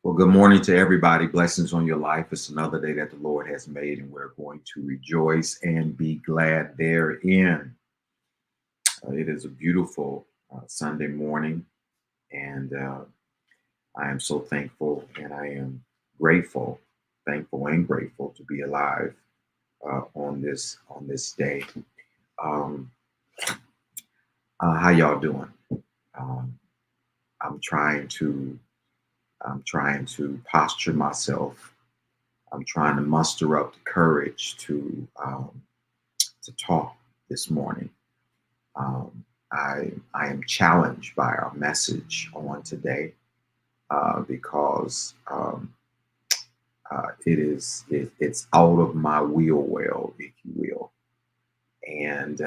Well, good morning to everybody. Blessings on your life. It's another day that the Lord has made, and we're going to rejoice and be glad therein. It is a beautiful Sunday morning, and I am so thankful and I am grateful, thankful and grateful to be alive on this day. Um, how y'all doing? Um, I'm trying to I'm trying to posture myself. I'm trying to muster up the courage to talk this morning. I am challenged by our message on today because it's out of my wheel well, if you will, and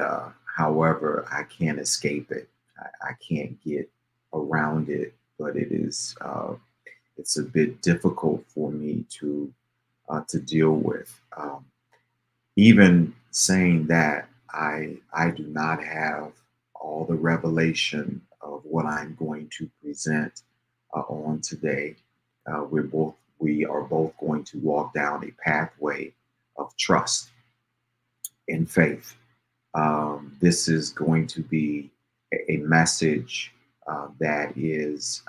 however I can't escape it. I can't get around it, but it's a bit difficult for me to deal with. Even saying that, I do not have all the revelation of what I'm going to present on today. We are both going to walk down a pathway of trust and faith. This is going to be a message that is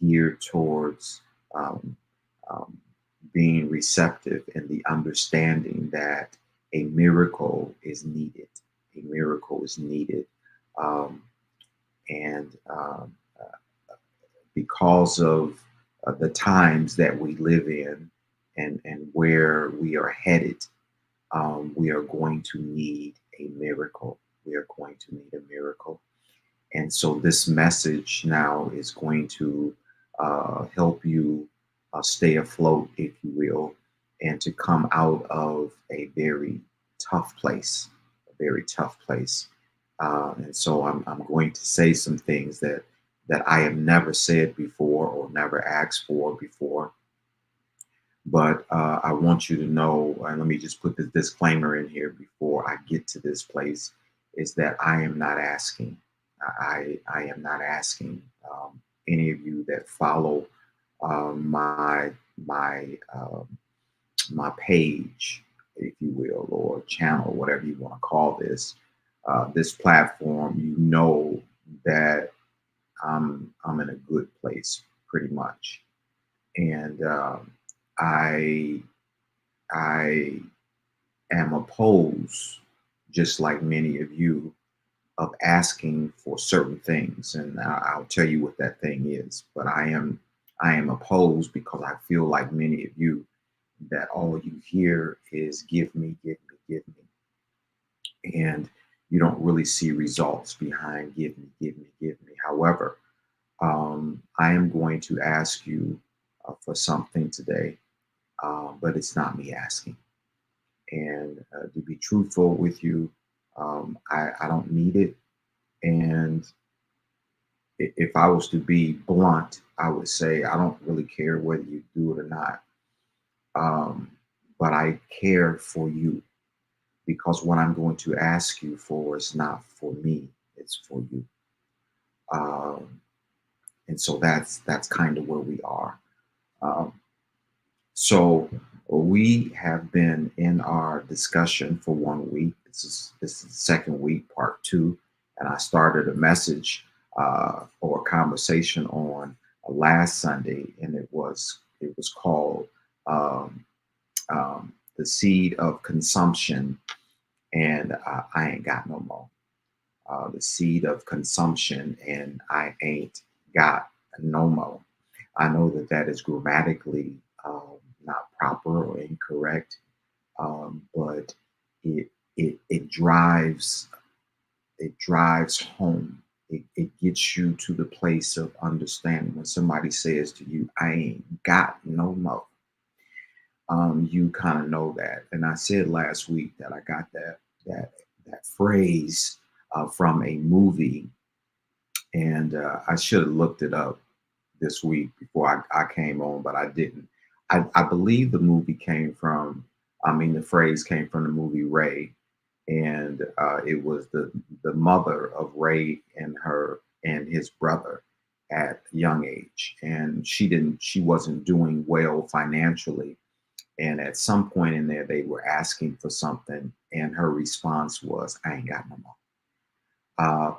geared towards um, um, being receptive and the understanding that a miracle is needed. A miracle is needed. Um, and Because of the times that we live in and where we are headed, we are going to need a miracle. We are going to need a miracle. And so this message now is going to help you stay afloat, if you will, and to come out of a very tough place, a very tough place. And so I'm going to say some things that I have never said before or never asked for before. But I want you to know, and let me just put this disclaimer in here before I get to this place, is that I am not asking. I am not asking any of you that follow my my page, if you will, or channel, whatever you want to call this platform. You know that I'm in a good place, pretty much, and I I am opposed, just like many of you, of asking for certain things, and I'll tell you what that thing is. But I am opposed because I feel like many of you that all you hear is give me, give me, give me, and you don't really see results behind give me, give me, give me. However, I am going to ask you for something today, but it's not me asking. And to be truthful with you, I don't need it. And if I was to be blunt, I would say I don't really care whether you do it or not. Um, but I care for you because what I'm going to ask you for is not for me, it's for you. Um, and so that's kind of where we are. Um, So we have been in our discussion for 1 week. This is the second week, part two, and I started a message or a conversation on last Sunday, and it was called "The Seed of Consumption," and I ain't got no more. The seed of consumption, and I ain't got no more. I know that that is grammatically not proper or incorrect, but it it drives home. It gets you to the place of understanding when somebody says to you, "I ain't got no more." You kind of know that. And I said last week that I got that that phrase from a movie, and I should have looked it up this week before I came on, but I didn't. I believe the movie came from, I mean, the phrase came from the movie Ray, and it was the mother of Ray and his brother, at a young age, and she wasn't doing well financially. And at some point in there, they were asking for something, and her response was, "I ain't got no more."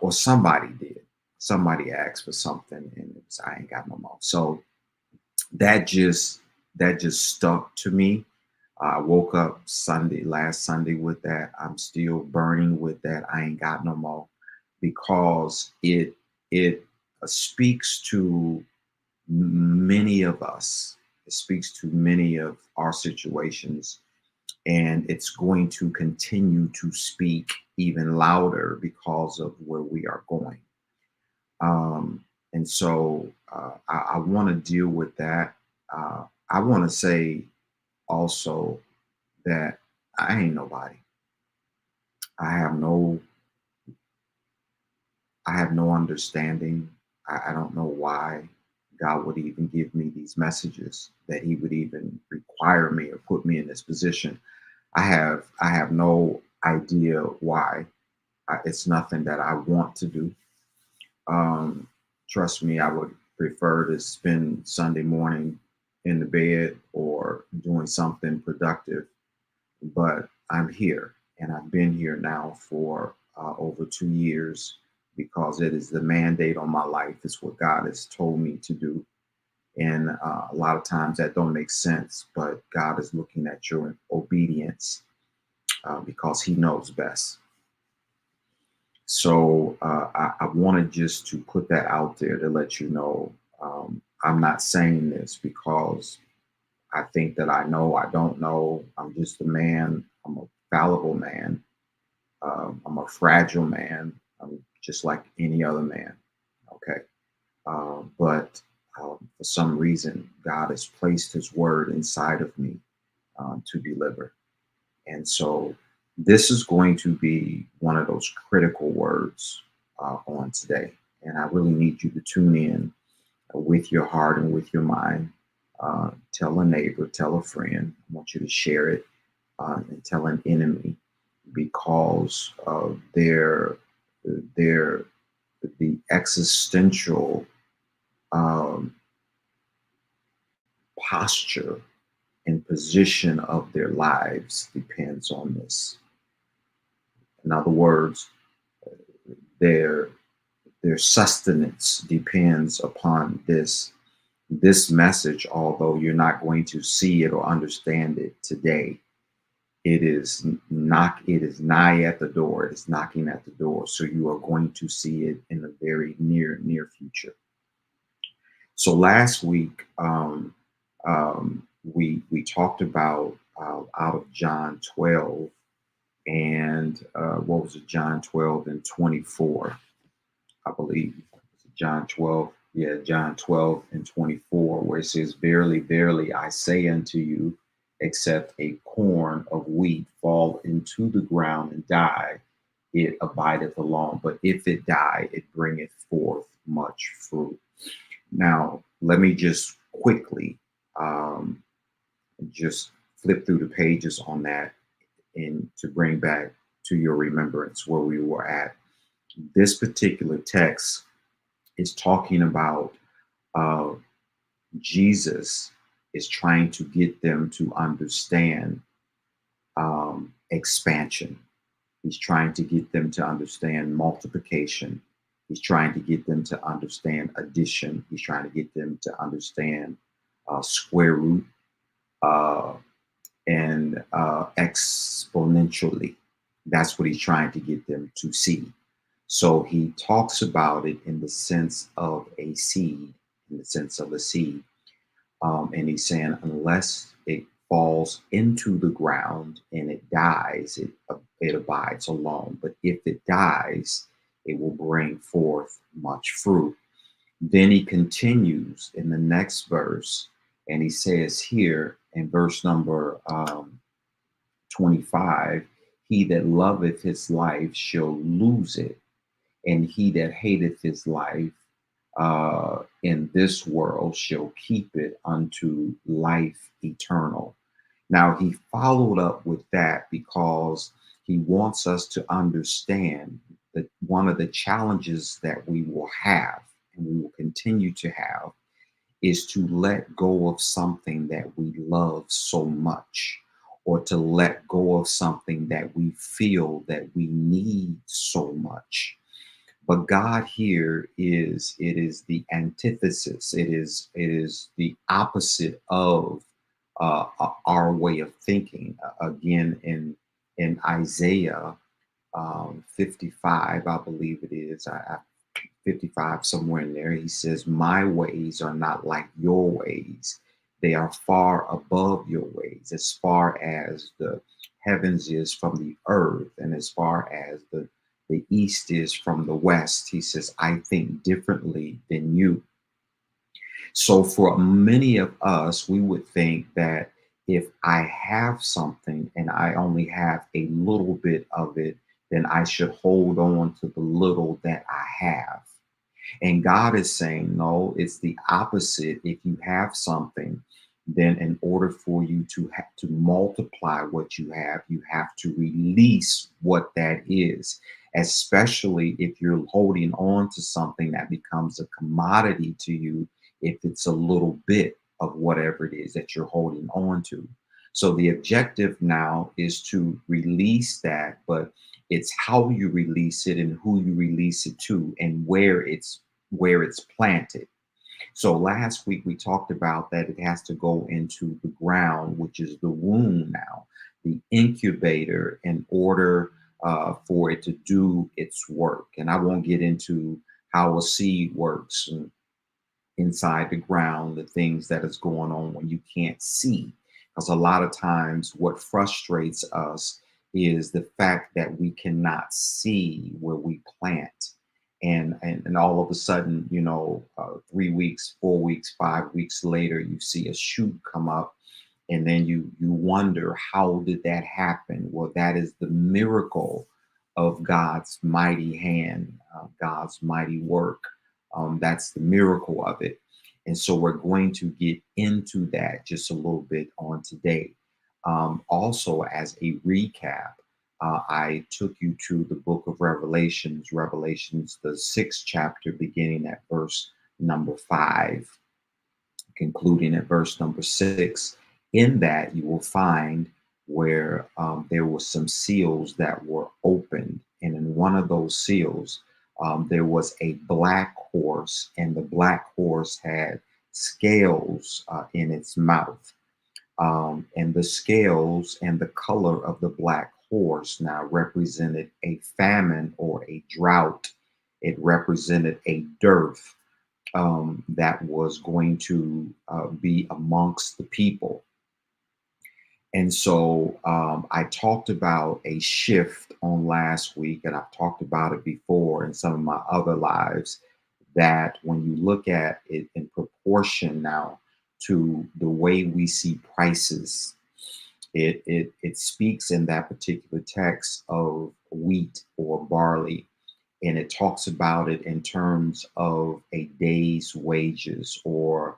Or somebody did. Somebody asked for something, and it was, "I ain't got no more." So that just that just stuck to me. I woke up last Sunday with that. I'm still burning with that. I ain't got no more, because it speaks to many of us. It speaks to many of our situations, and it's going to continue to speak even louder because of where we are going. And so I want to deal with that. I want to say also that I ain't nobody. I have no I have no understanding. I don't know why God would even give me these messages, that He would even require me or put me in this position. I have no idea why. It's nothing that I want to do. Um, Trust me, I would prefer to spend Sunday morning in the bed or doing something productive. But I'm here, and I've been here now for over 2 years, because it is the mandate on my life. It's what God has told me to do. And a lot of times that don't make sense, but God is looking at your obedience, because He knows best. So I wanted just to put that out there to let you know, I'm not saying this because I think that I know I don't know. I'm just a man. I'm a fallible man. I'm a fragile man. I'm just like any other man. Okay. But for some reason, God has placed His word inside of me to deliver. And so this is going to be one of those critical words on today. And I really need you to tune in with your heart and with your mind. Tell a neighbor, tell a friend. I want you to share it, and tell an enemy, because of their the existential um, posture and position of their lives depends on this. In other words, their their sustenance depends upon this message. Although you're not going to see it or understand it today, it is nigh at the door. It is knocking at the door. So you are going to see it in the very near future. So last week, we talked about out of John 12, and what was it? John 12 and 24, I believe. John 12, yeah, John 12 and 24, where it says, "Verily, verily, I say unto you, except a corn of wheat fall into the ground and die, it abideth alone. But if it die, it bringeth forth much fruit." Now, let me just quickly um, just flip through the pages on that, and to bring back to your remembrance where we were at. This particular text is talking about uh, Jesus is trying to get them to understand expansion. He's trying to get them to understand multiplication. He's trying to get them to understand addition. He's trying to get them to understand square root, uh, and exponentially. That's what he's trying to get them to see. So he talks about it in the sense of a seed, in the sense of a seed. And he's saying, unless it falls into the ground and it dies, it abides alone. But if it dies, it will bring forth much fruit. Then he continues in the next verse, and he says here in verse number 25, "He that loveth his life shall lose it, and he that hateth his life in this world shall keep it unto life eternal." Now, he followed up with that because he wants us to understand that one of the challenges that we will have and we will continue to have is to let go of something that we love so much, or to let go of something that we feel that we need so much. But God here is, it is the antithesis. It is the opposite of our way of thinking. Again, in Isaiah 55, I believe it is. 55, somewhere in there, he says, "My ways are not like your ways. They are far above your ways, as far as the heavens is from the earth, and as far as the east is from the west." He says, "I think differently than you." So for many of us, we would think that if I have something and I only have a little bit of it, then I should hold on to the little that I have. And God is saying, no, it's the opposite. If you have something, then in order for you to have to multiply what you have to release what that is, especially if you're holding on to something that becomes a commodity to you, if it's a little bit of whatever it is that you're holding on to. So the objective now is to release that, but it's how you release it and who you release it to and where it's planted. So last week we talked about that it has to go into the ground, which is the womb now, the incubator, in order for it to do its work. And I won't get into how a seed works inside the ground, the things that is going on when you can't see. Because a lot of times what frustrates us is the fact that we cannot see where we plant. And all of a sudden, 3 weeks, 4 weeks, 5 weeks later, you see a shoot come up, and then you wonder, how did that happen? Well, that is the miracle of God's mighty hand, God's mighty work. That's the miracle of it. And so we're going to get into that just a little bit on today. Also, as a recap, I took you to the book of Revelations, the 6th chapter, beginning at verse number 5, concluding at verse number 6. In that, you will find where there were some seals that were opened. And in one of those seals, there was a black horse, and the black horse had scales in its mouth. And the scales and the color of the black horse now represented a famine or a drought. It represented a dearth that was going to be amongst the people. And so I talked about a shift on last week, and I've talked about it before in some of my other lives, that when you look at it in proportion now to the way we see prices, it speaks in that particular text of wheat or barley, and it talks about it in terms of a day's wages, or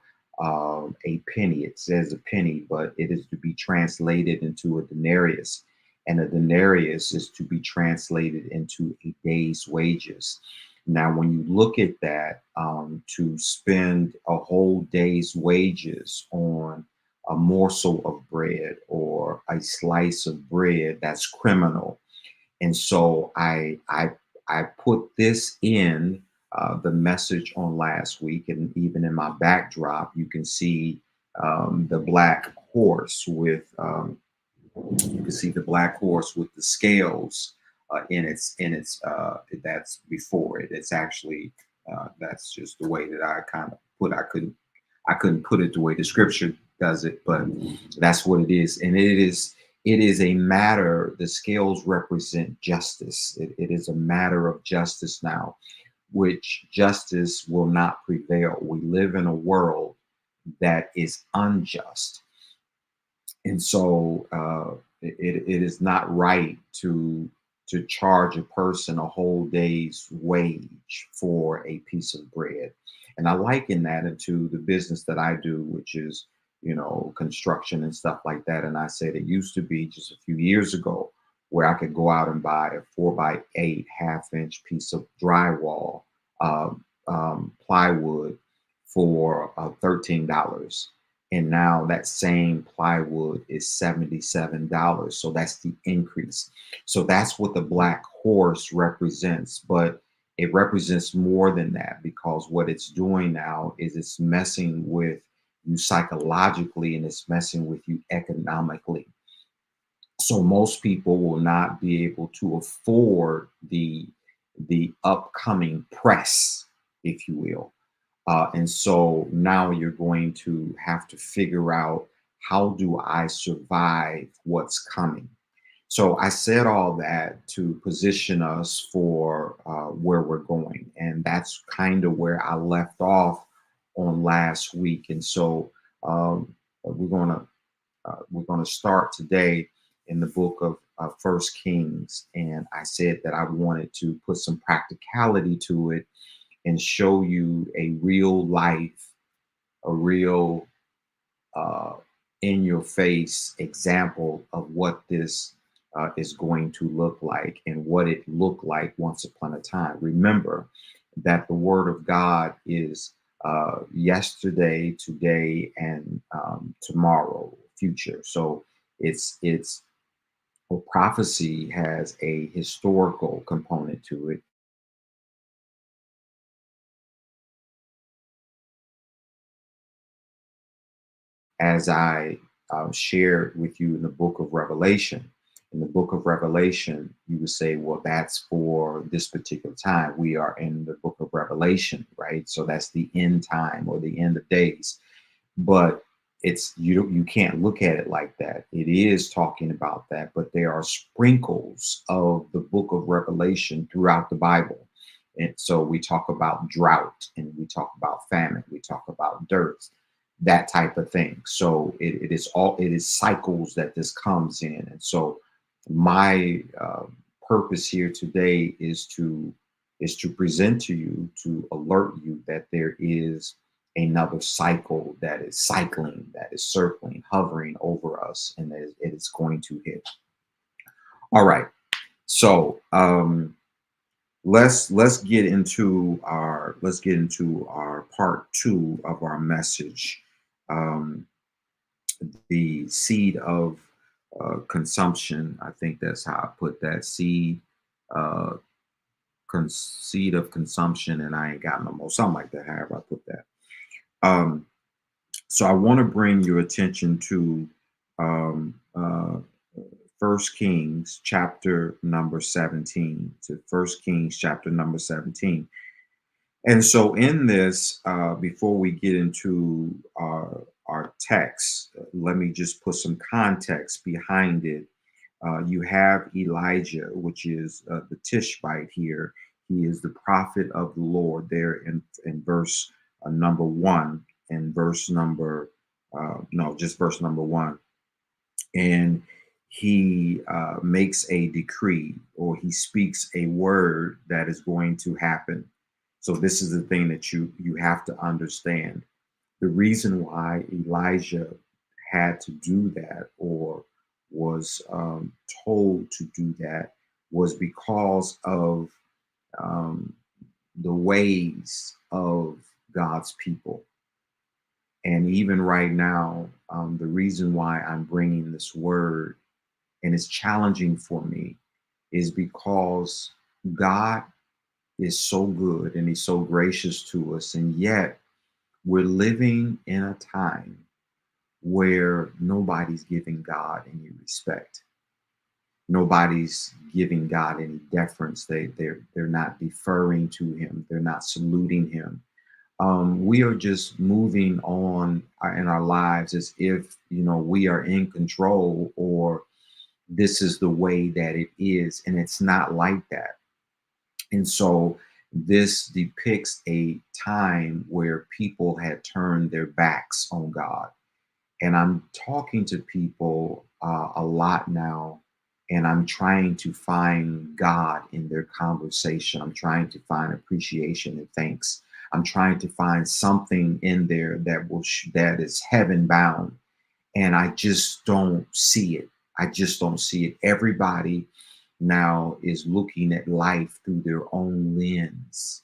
a penny. It says a penny, but it is to be translated into a denarius, and a denarius is to be translated into a day's wages. Now, when you look at that, to spend a whole day's wages on a morsel of bread or a slice of bread, that's criminal. And so I put this in the message on last week, and even in my backdrop, you can see the black horse with you can see the black horse with the scales that's before it. It's actually that's just the way that I kind of put. I couldn't put it the way the scripture does it, but that's what it is, and it is a matter. The scales represent justice. It is a matter of justice now, which justice will not prevail. We live in a world that is unjust. And so it is not right to charge a person a whole day's wage for a piece of bread. And I liken that into the business that I do, which is, construction and stuff like that. And I said it used to be just a few years ago where I could go out and buy a 4x8 half-inch piece of drywall, plywood, for $13. And now that same plywood is $77. So that's the increase. So that's what the black horse represents. But it represents more than that, because what it's doing now is it's messing with you psychologically and it's messing with you economically. So most people will not be able to afford the upcoming press, if you will. And so now you're going to have to figure out, how do I survive what's coming? So I said all that to position us for where we're going. And that's kind of where I left off on last week. And so we're going to start today in the book of First Kings. And I said that I wanted to put some practicality to it and show you a real life, a real uh, in your face example of what this is going to look like, and what it looked like once upon a time. Remember that the word of God is yesterday, today, and tomorrow, future. So it's well, prophecy has a historical component to it, as I shared with you in the book of Revelation. In the book of Revelation, you would say, well, that's for this particular time. We are in the book of Revelation, right? So that's the end time, or the end of days. But it's you can't look at it like that. It is talking about that, but there are sprinkles of the book of Revelation throughout the Bible. And so we talk about drought, and we talk about famine, we talk about dearth, that type of thing. So it is cycles that this comes in. And so my purpose here today is to present to you, to alert you that there is another cycle that is cycling, that is circling, hovering over us, and that it is going to hit. All right. So let's get into our part two of our message. Um, the seed of consumption. I think that's how I put that, uh, seed of consumption, and I ain't got no more, something like that. However, I put that. Um, so I want to bring your attention to um, uh, First Kings chapter number 17. To First Kings chapter number 17. And so in this, before we get into our text, let me just put some context behind it. You have Elijah, which is the Tishbite here. He is the prophet of the Lord there in verse number 1, and verse number, no, just verse number 1. And he makes a decree, or he speaks a word that is going to happen. So this is the thing that you have to understand. The reason why Elijah had to do that, or was told to do that, was because of um, the ways of God's people. And even right now, the reason why I'm bringing this word, and it's challenging for me, is because God is so good and he's so gracious to us. And yet we're living in a time where nobody's giving God any respect. Nobody's giving God any deference. They're not deferring to him. They're not saluting him. We are just moving on in our lives as if, we are in control, or this is the way that it is. And it's not like that. And so this depicts a time where people had turned their backs on God. And I'm talking to people a lot now, and I'm trying to find God in their conversation. I'm trying to find appreciation and thanks. I'm trying to find something in there that is heaven bound, and I just don't see it. I just don't see it. Everybody now is looking at life through their own lens,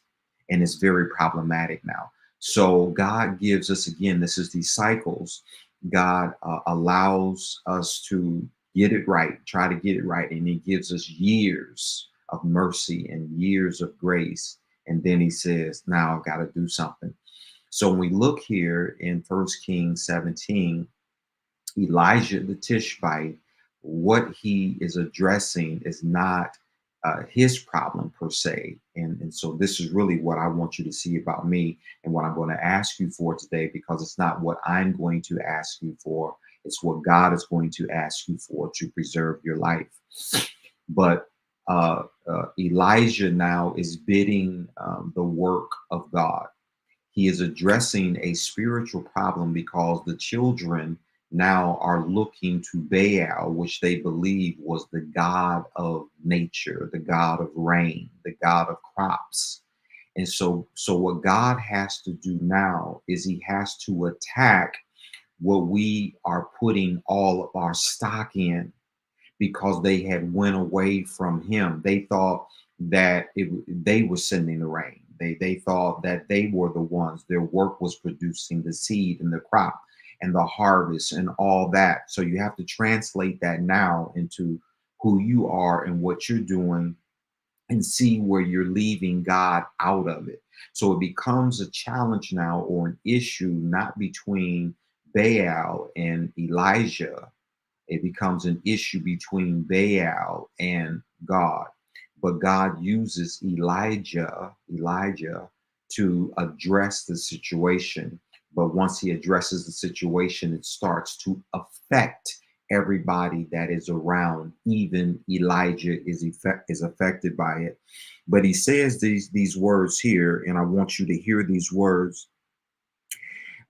and it's very problematic now. So God gives us, again, this is these cycles. God allows us to get it right, try to get it right. And he gives us years of mercy and years of grace. And then he says, now I've got to do something. So when we look here in 1 Kings 17, Elijah the Tishbite, what he is addressing is not his problem per se. And so this is really what I want you to see about me and what I'm going to ask you for today, because it's not what I'm going to ask you for. It's what God is going to ask you for to preserve your life. But Elijah now is bidding the work of God. He is addressing a spiritual problem because the children now are looking to Baal, which they believe was the god of nature, the god of rain, the god of crops. And so what God has to do now is he has to attack what we are putting all of our stock in, because they had went away from him. They thought that they were sending the rain. They thought that they were the ones. Their work was producing the seed and the crop and the harvest and all that. So you have to translate that now into who you are and what you're doing, and see where you're leaving God out of it. So it becomes a challenge now, or an issue, not between Baal and Elijah. It becomes an issue between Baal and God. But God uses Elijah to address the situation. But once he addresses the situation, it starts to affect everybody that is around. Even Elijah is affected by it. But he says these words here, and I want you to hear these words.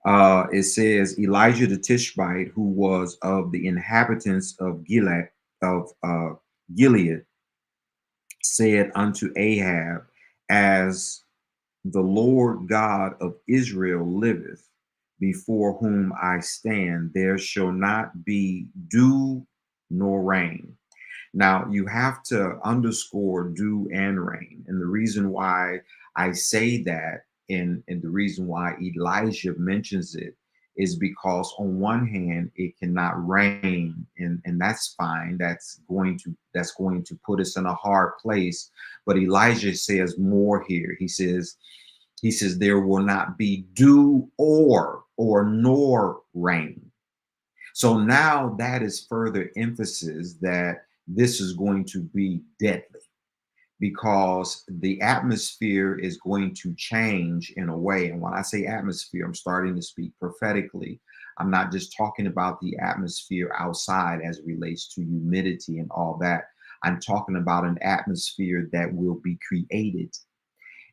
It says Elijah the Tishbite, who was of the inhabitants of Gilead, said unto Ahab, as the Lord God of Israel liveth, before whom I stand, there shall not be dew nor rain. Now, you have to underscore dew and rain. And the reason why I say that, and the reason why Elijah mentions it, is because on one hand, it cannot rain, and that's fine. That's going to put us in a hard place. But Elijah says more here. He says there will not be dew or nor rain. So now that is further emphasis that this is going to be deadly, because the atmosphere is going to change in a way. And when I say atmosphere, I'm starting to speak prophetically. I'm not just talking about the atmosphere outside as it relates to humidity and all that. I'm talking about an atmosphere that will be created,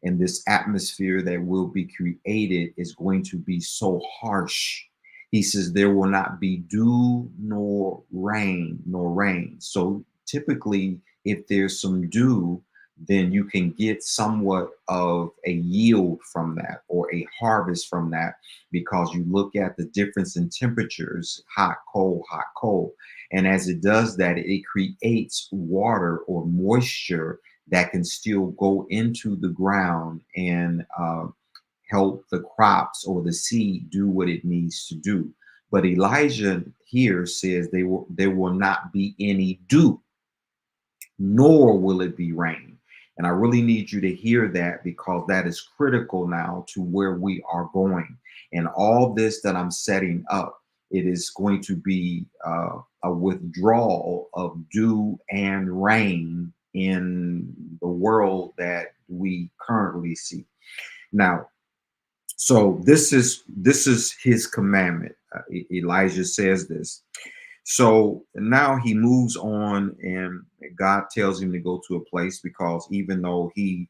and this atmosphere that will be created is going to be so harsh. He says there will not be dew nor rain, nor rain. So typically, if there's some dew, then you can get somewhat of a yield from that, or a harvest from that, because you look at the difference in temperatures, hot, cold, hot, cold. And as it does that, it creates water or moisture that can still go into the ground and help the crops or the seed do what it needs to do. But Elijah here says there will not be any dew, nor will it be rain. And I really need you to hear that, because that is critical now to where we are going. And all this that I'm setting up, it is going to be a withdrawal of dew and rain in the world that we currently see. Now, so this is his commandment. Elijah says this. So now he moves on, and God tells him to go to a place, because even though he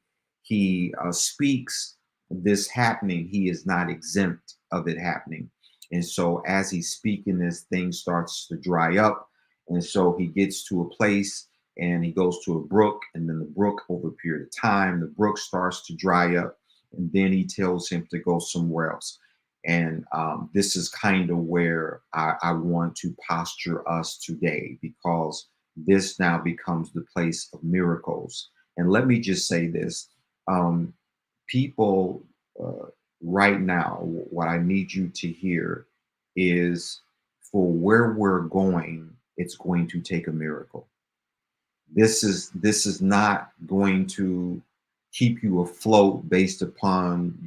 speaks this happening, he is not exempt of it happening. And so as he's speaking, this thing starts to dry up, and so he gets to a place and he goes to a brook, and then the brook, over a period of time, the brook starts to dry up, and then he tells him to go somewhere else. And this is kind of where I want to posture us today, because this now becomes the place of miracles. And let me just say this. People, uh, right now, what I need you to hear is, for where we're going, it's going to take a miracle. This is not going to keep you afloat based upon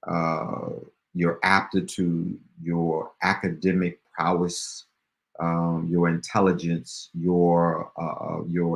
uh, your aptitude, your academic prowess, your intelligence, your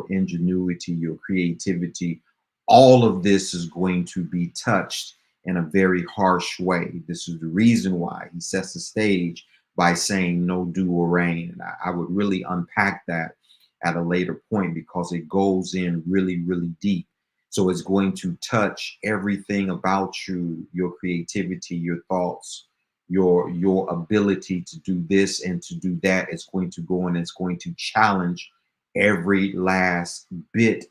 ingenuity, your creativity. All of this is going to be touched in a very harsh way. This is the reason why he sets the stage by saying no dew or rain. And I would really unpack that at a later point because it goes in really, really deep. So it's going to touch everything about you, your creativity, your thoughts, your ability to do this and to do that. It's going to go and it's going to challenge every last bit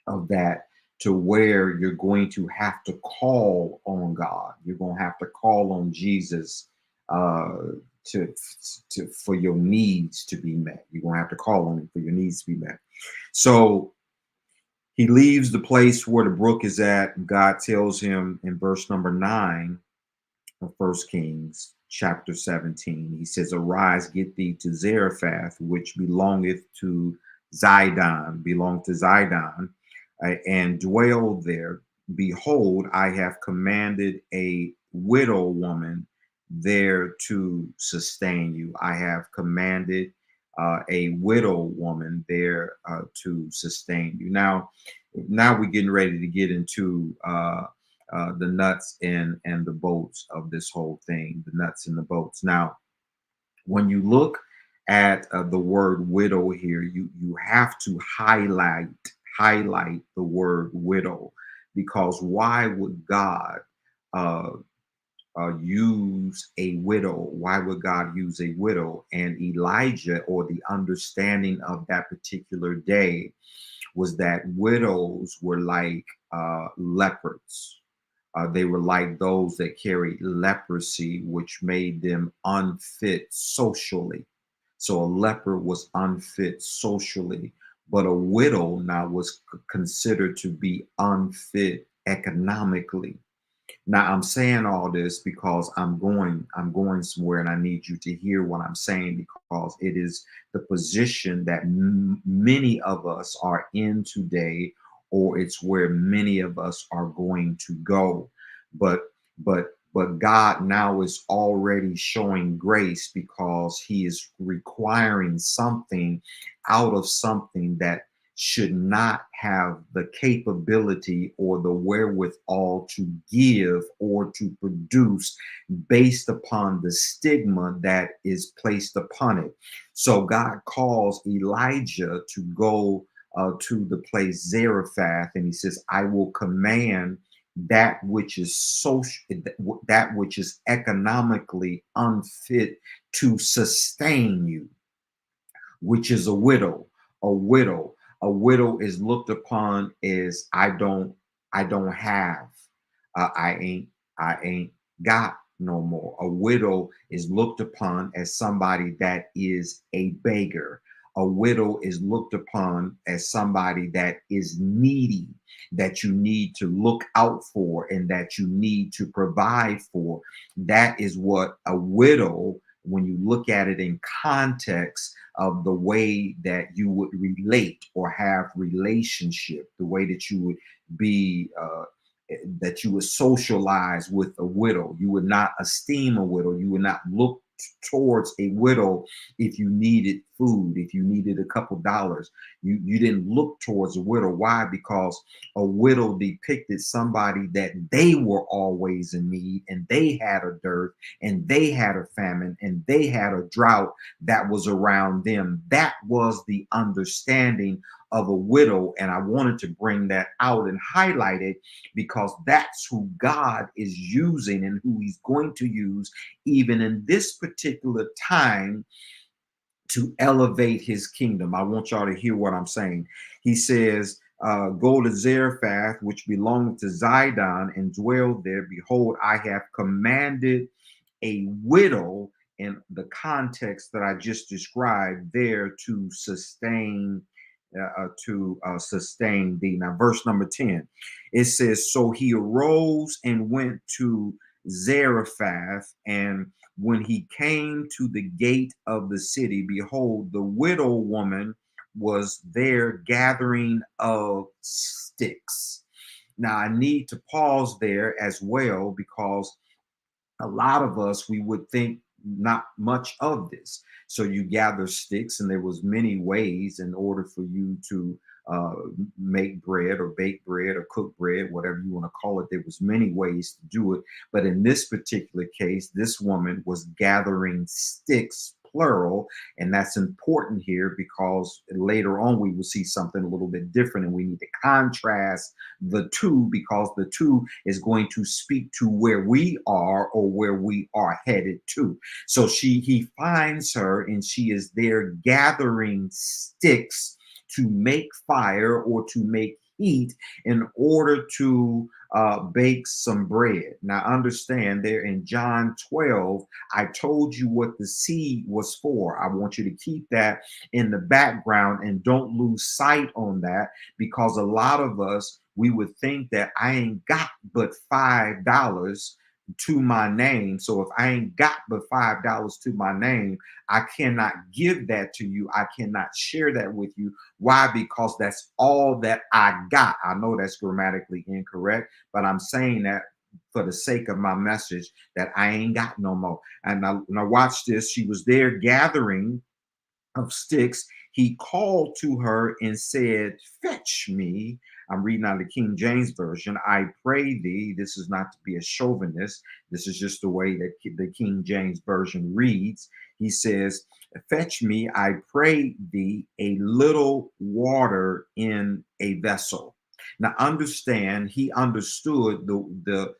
of that, to where you're going to have to call on God. You're going to have to call on Jesus uh, to, for your needs to be met. You're going to have to call on him for your needs to be met. So he leaves the place where the brook is at. God tells him in verse number 9 of First Kings chapter 17. He says, "Arise, get thee to Zarephath, which belonged to Zidon, and dwell there. Behold, I have commanded a widow woman there to sustain you." I have commanded a widow woman there to sustain you. Now we're getting ready to get into the nuts and the bolts of this whole thing, the nuts and the bolts. Now, when you look at the word widow here, you have to highlight the word widow, because why would God uh, use a widow? Why would God use a widow? And Elijah, or the understanding of that particular day, was that widows were like leopards. They were like those that carried leprosy, which made them unfit socially. So a leper was unfit socially, but a widow now was considered to be unfit economically. Now I'm saying all this because I'm going somewhere, and I need you to hear what I'm saying, because it is the position that many of us are in today, or it's where many of us are going to go. But God now is already showing grace, because he is requiring something out of something that should not have the capability or the wherewithal to give or to produce, based upon the stigma that is placed upon it. So God calls Elijah to go to the place Zarephath, and he says, "I will command that which is social, that which is economically unfit to sustain you," which is a widow. A widow. A widow is looked upon as, I don't have. I ain't got no more. A widow is looked upon as somebody that is a beggar. A widow is looked upon as somebody that is needy, that you need to look out for and that you need to provide for. That is what a widow, when you look at it in context of the way that you would relate or have relationship, the way that you would be that you would socialize with a widow. You would not esteem a widow. You would not look towards a widow if you needed food, if you needed a couple dollars. You didn't look towards a widow. Why? Because a widow depicted somebody that they were always in need, and they had a dearth, and they had a famine, and they had a drought that was around them. That was the understanding of a widow. And I wanted to bring that out and highlight it, because that's who God is using and who he's going to use even in this particular time to elevate his kingdom. I want y'all to hear what I'm saying. He says, "Go to Zarephath, which belongeth to Zidon, and dwell there. Behold, I have commanded a widow," in the context that I just described, there to sustain sustain thee. Now, verse number 10, it says, so he arose and went to Zarephath, and when he came to the gate of the city, behold, the widow woman was there gathering of sticks. Now, I need to pause there as well, because a lot of us, we would think not much of this. So you gather sticks, and there was many ways in order for you to uh, make bread or bake bread or cook bread, whatever you want to call it. There was many ways to do it, but in this particular case, this woman was gathering sticks, plural. And that's important here, because later on we will see something a little bit different, and we need to contrast the two, because the two is going to speak to where we are or where we are headed to. So he finds her, and she is there gathering sticks to make fire or to make heat in order to bake some bread. Now, understand, there in John 12, I told you what the seed was for. I want you to keep that in the background and don't lose sight on that, because a lot of us, we would think that I ain't got but $5 to my name. So if I ain't got but $5 to my name, I cannot give that to you. I cannot share that with you. Why? Because that's all that I got. I know that's grammatically incorrect, but I'm saying that for the sake of my message, that I ain't got no more. And now watch this. She was there gathering of sticks. He called to her and said, fetch me. I'm reading out the King James Version. I pray thee. This is not to be a chauvinist. This is just the way that the King James Version reads. He says, fetch me, I pray thee, a little water in a vessel. Now understand, he understood the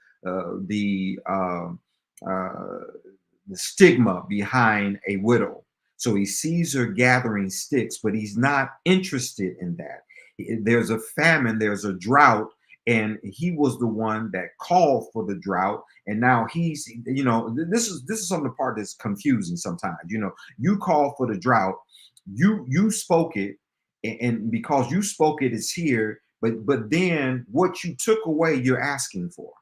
stigma behind a widow. So he sees her gathering sticks, but he's not interested in that. There's a famine, there's a drought, and he was the one that called for the drought. And now he's, this is some of the part that's confusing sometimes. You call for the drought, you spoke it, and because you spoke it, it's here. But then what you took away, you're asking for.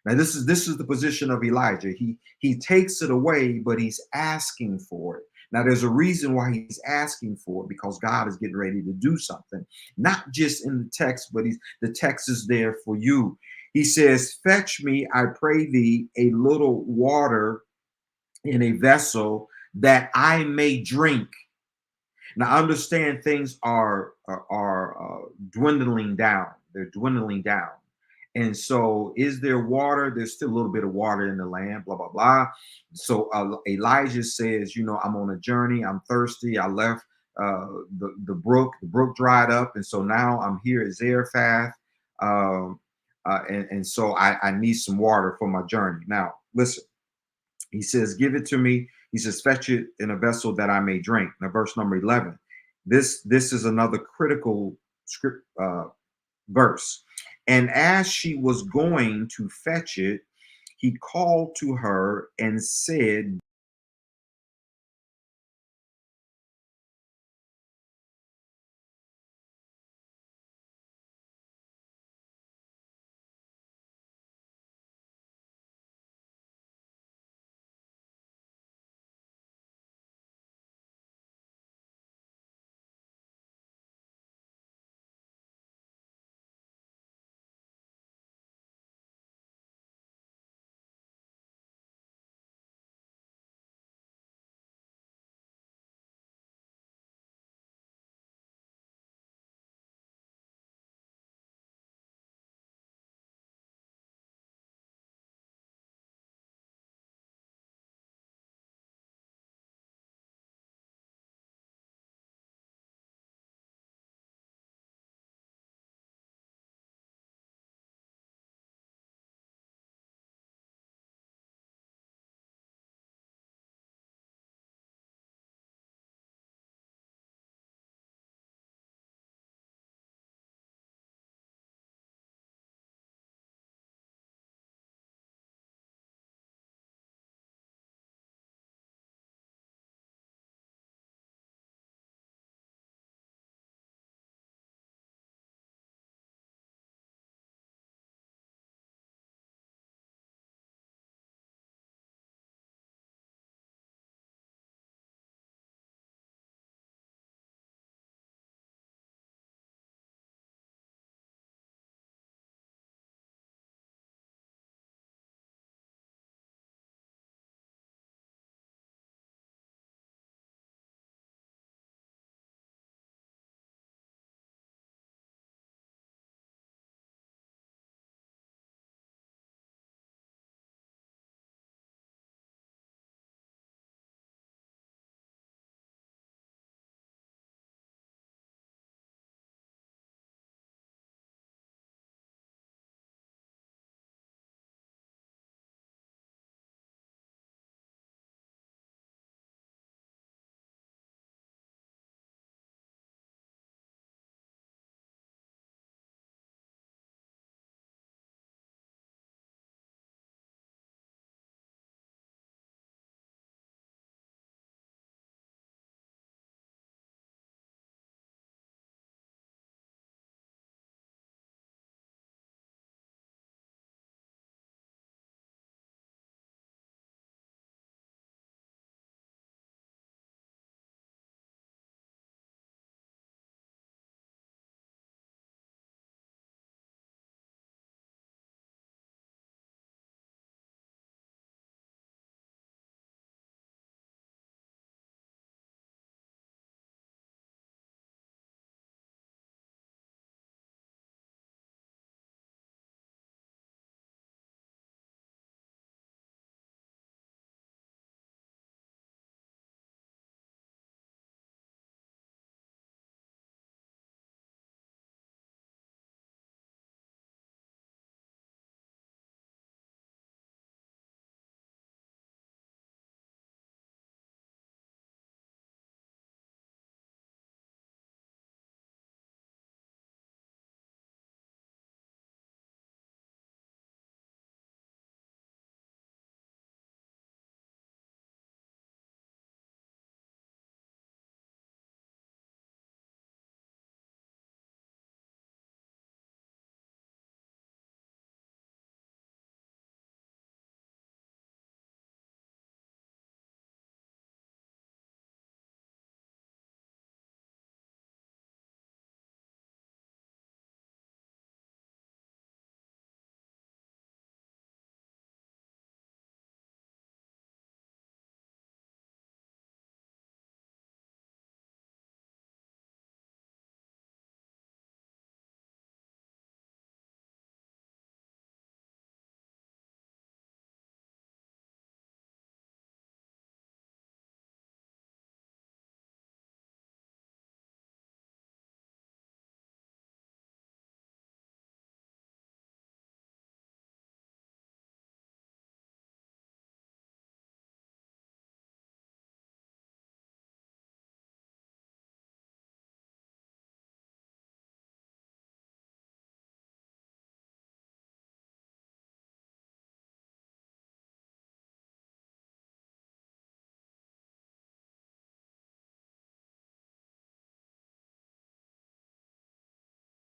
Now this is the position of Elijah. He takes it away, but he's asking for it. Now there's a reason why he's asking for it, because God is getting ready to do something, not just in the text, but the text is there for you. He says, fetch me, I pray thee, a little water in a vessel that I may drink. Now understand, things are dwindling down. They're dwindling down. And so, is there water? There's still a little bit of water in the land, blah, blah, blah. So Elijah says, I'm on a journey. I'm thirsty. I left the brook. The brook dried up. And so now I'm here at Zarephath. And so I need some water for my journey. Now, listen, he says, give it to me. He says, fetch it in a vessel that I may drink. Now, verse number 11. This is another critical script verse. And as she was going to fetch it, he called to her and said,